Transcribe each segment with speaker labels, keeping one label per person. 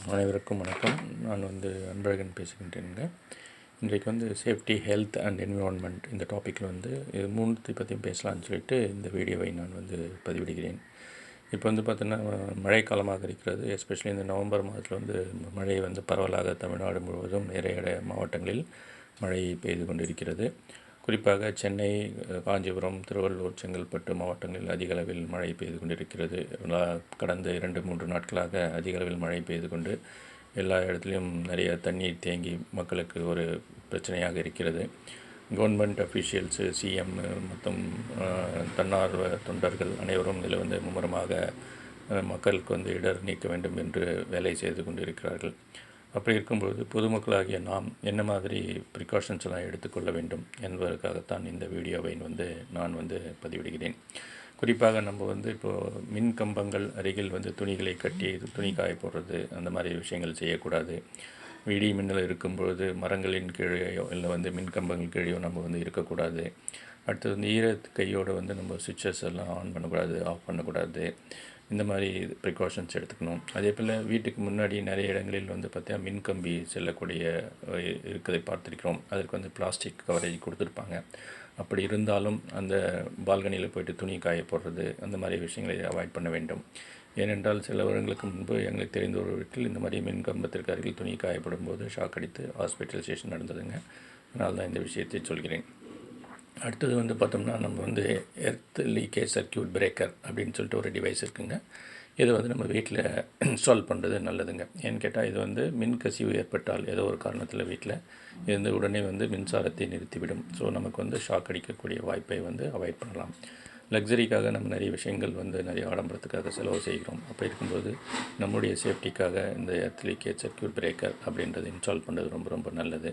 Speaker 1: அனைவருக்கும் வணக்கம். நான் அன்பழகன் பேசுகின்றேங்க. இன்றைக்கு சேஃப்டி, ஹெல்த் அண்ட் என்விரான்மெண்ட் இந்த டாப்பிக்கில் இது மூணுத்தை பற்றியும் பேசலாம்னு சொல்லிட்டு இந்த வீடியோவை நான் பதிவிடுகிறேன். இப்போ பார்த்தீங்கன்னா மழைக்காலமாக இருக்கிறது. எஸ்பெஷலி இந்த நவம்பர் மாதத்தில் மழை பரவலாக தமிழ்நாடு முழுவதும் நிறைய மாவட்டங்களில் மழை பெய்து கொண்டிருக்கிறது. குறிப்பாக சென்னை, காஞ்சிபுரம், திருவள்ளூர், செங்கல்பட்டு மாவட்டங்களில் அதிக அளவில் மழை பெய்து கொண்டிருக்கிறது. கடந்த 2-3 நாட்களாக அதிக அளவில் மழை பெய்து கொண்டு எல்லா இடத்துலையும் நிறைய தண்ணீர் தேங்கி மக்களுக்கு ஒரு பிரச்சனையாக இருக்கிறது. கவர்மெண்ட் அஃபீஷியல்ஸு, சிஎம் மற்றும் தன்னார்வ தொண்டர்கள் அனைவரும் இதில் மும்முரமாக மக்களுக்கு இடர் நீக்க வேண்டும் என்று வேலை செய்து கொண்டிருக்கிறார்கள். அப்படி இருக்கும்பொழுது பொதுமக்களாகிய நாம் என்ன மாதிரி ப்ரிகாஷன்ஸ் எல்லாம் எடுத்துக்கொள்ள வேண்டும் என்பதற்காகத்தான் இந்த வீடியோவை நான் பதிவிடுகிறேன். குறிப்பாக நம்ம இப்போது மின் கம்பங்கள் அருகில் துணிகளை கட்டி துணி காய போடுறது அந்த மாதிரி விஷயங்கள் செய்யக்கூடாது. இடி மின்னல் இருக்கும்பொழுது மரங்களின் கீழேயோ இல்லை மின் கம்பங்கள் கீழேயோ நம்ம இருக்கக்கூடாது. அடுத்தது ஈர கையோடு நம்ம சுவிட்சஸ் எல்லாம் ஆன் பண்ணக்கூடாது, ஆஃப் பண்ணக்கூடாது. இந்த மாதிரி ப்ரிகாஷன்ஸ் எடுத்துக்கணும். அதே போல் வீட்டுக்கு முன்னாடி நிறைய இடங்களில் பார்த்தீங்கன்னா மின்கம்பி செல்லக்கூடிய இருக்கிறதை பார்த்துருக்கிறோம். அதற்கு பிளாஸ்டிக் கவரேஜ் கொடுத்துருப்பாங்க. அப்படி இருந்தாலும் அந்த பால்கனியில் போய்ட்டு துணி காய போடுறது அந்த மாதிரி விஷயங்களை அவாய்ட் பண்ண வேண்டும். ஏனென்றால் சில வருடங்களுக்கு முன்பு எங்களுக்கு தெரிந்த ஒரு வீட்டில் இந்த மாதிரி மின்கம்பத்திற்கு அருகில் துணி காயப்படும் போது ஷாக் அடித்து ஹாஸ்பிட்டலைசேஷன் நடந்ததுங்க. அதனால் தான் இந்த விஷயத்தை சொல்கிறேன். அடுத்தது பார்த்தோம்னா நம்ம எர்த் லீக்கேஜ் சர்க்யூட் பிரேக்கர் அப்படின்னு சொல்லிட்டு ஒரு டிவைஸ் இருக்குங்க. இதை நம்ம வீட்டில் இன்ஸ்டால் பண்ணுறது நல்லதுங்க. ஏன்னு கேட்டால் இது மின் கசிவு ஏற்பட்டால் ஏதோ ஒரு காரணத்தில் வீட்டில் இருந்து உடனே மின்சாரத்தை நிறுத்திவிடும். ஸோ நமக்கு ஷாக் அடிக்கக்கூடிய வாய்ப்பை அவாய்ட் பண்ணலாம். லக்ஸரிக்காக நம்ம நிறைய விஷயங்கள் நிறைய ஆடம்பரத்துக்காக செலவு செய்கிறோம். அப்படி இருக்கும்போது நம்முடைய சேஃப்டிக்காக இந்த எர்த் லீக்கேஜ் சர்க்யூட் பிரேக்கர் அப்படின்றது இன்ஸ்டால் பண்ணுறது ரொம்ப ரொம்ப நல்லது.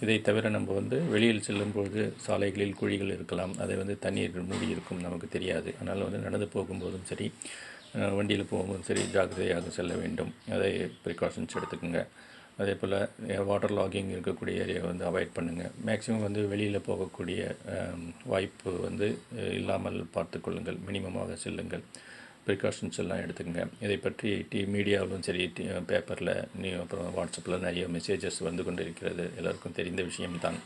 Speaker 1: இதை தவிர நம்ம வெளியில் செல்லும்போது சாலைகளில் குழிகள் இருக்கலாம். அதை தண்ணீர் மூடி இருக்கும், நமக்கு தெரியாது. அதனால் நடந்து போகும்போதும் சரி, வண்டியில் போகும்போதும் சரி ஜாக்கிரதையாக செல்ல வேண்டும். அதை ப்ரிகாஷன்ஸ் எடுத்துக்கோங்க. அதே போல் வாட்டர் லாகிங் இருக்கக்கூடிய ஏரியாவை அவாய்ட் பண்ணுங்கள். மேக்ஸிமம் வெளியில் போகக்கூடிய வாய்ப்பு இல்லாமல் பார்த்துக்கொள்ளுங்கள். மினிமமாக செல்லுங்கள். ப்ரிகாஷன்ஸ் எல்லாம் எடுத்துக்கங்க. இதை பற்றி மீடியாவிலும் சரி, பேப்பரில் அப்புறம் வாட்ஸ்அப்பில் நிறைய மெசேஜஸ் கொண்டு இருக்கிறது. எல்லாருக்கும் தெரிந்த விஷயம்தான்.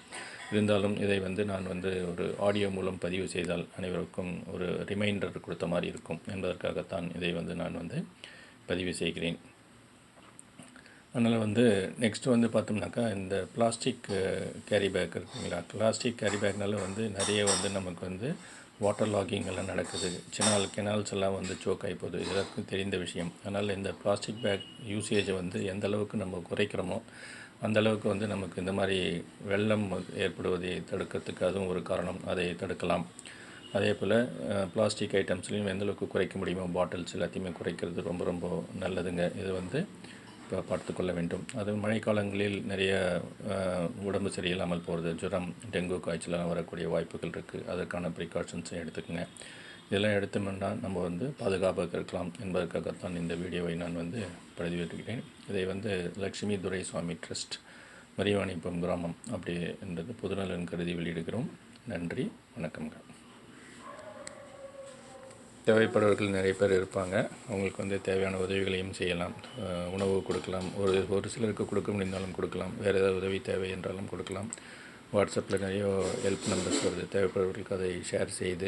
Speaker 1: இருந்தாலும் இதை நான் ஒரு ஆடியோ மூலம் பதிவு செய்தால் அனைவருக்கும் ஒரு ரிமைண்டர் கொடுத்த மாதிரி இருக்கும் என்பதற்காகத்தான் இதை நான் பதிவு செய்கிறேன். அதனால் நெக்ஸ்ட்டு பார்த்தோம்னாக்கா இந்த பிளாஸ்டிக் கேரி பேக் இருக்குங்களா. பிளாஸ்டிக் கேரி பேக்னால நிறைய நமக்கு வாட்டர் லாகிங் எல்லாம் நடக்குது. கெனால்ஸ் எல்லாம் சோக் ஆகி போகுது. எல்லாருக்கும் தெரிந்த விஷயம். அதனால் இந்த பிளாஸ்டிக் பேக் யூசேஜை எந்த அளவுக்கு நம்ம குறைக்கிறோமோ அந்தளவுக்கு நமக்கு இந்த மாதிரி வெள்ளம் ஏற்படுவதை தடுக்கிறதுக்கு அதுவும் ஒரு காரணம். அதை தடுக்கலாம். அதே போல் பிளாஸ்டிக் ஐட்டம்ஸ்லையும் எந்தளவுக்கு குறைக்க முடியுமோ பாட்டில்ஸ் எல்லாத்தையுமே குறைக்கிறது ரொம்ப ரொம்ப நல்லதுங்க. இது இப்போ பார்த்துக்கொள்ள வேண்டும். அது மழைக்காலங்களில் நிறைய உடம்பு சரியில்லாமல் போகிறது, ஜுரம், டெங்கு காய்ச்சலாம் வரக்கூடிய வாய்ப்புகள் இருக்குது. அதற்கான ப்ரிகாஷன்ஸை எடுத்துக்கோங்க. இதெல்லாம் எடுத்தோம்னா நம்ம பாதுகாப்பாக இருக்கலாம் என்பதற்காகத்தான் இந்த வீடியோவை நான் பதிவிட்டிருக்கிறேன். இதை லட்சுமி துரைசாமி ட்ரஸ்ட், மரியவாணிபுரம் கிராமம் அப்படி என்றது பொதுநலன் கருதி வெளியிடுகிறோம். நன்றி, வணக்கம்ங்க. தேவைப்படுவர்கள் நிறைய பேர் இருப்பாங்க. அவங்களுக்கு தேவையான உதவிகளையும் செய்யலாம். உணவு கொடுக்கலாம். ஒரு சிலருக்கு கொடுக்க முடிந்தாலும் கொடுக்கலாம். வேறு ஏதாவது உதவி தேவை என்றாலும் கொடுக்கலாம். வாட்ஸ்அப்பில் நிறைய ஹெல்ப் நம்பர்ஸ் வருது. தேவைப்படுவர்களுக்கு அதை ஷேர் செய்து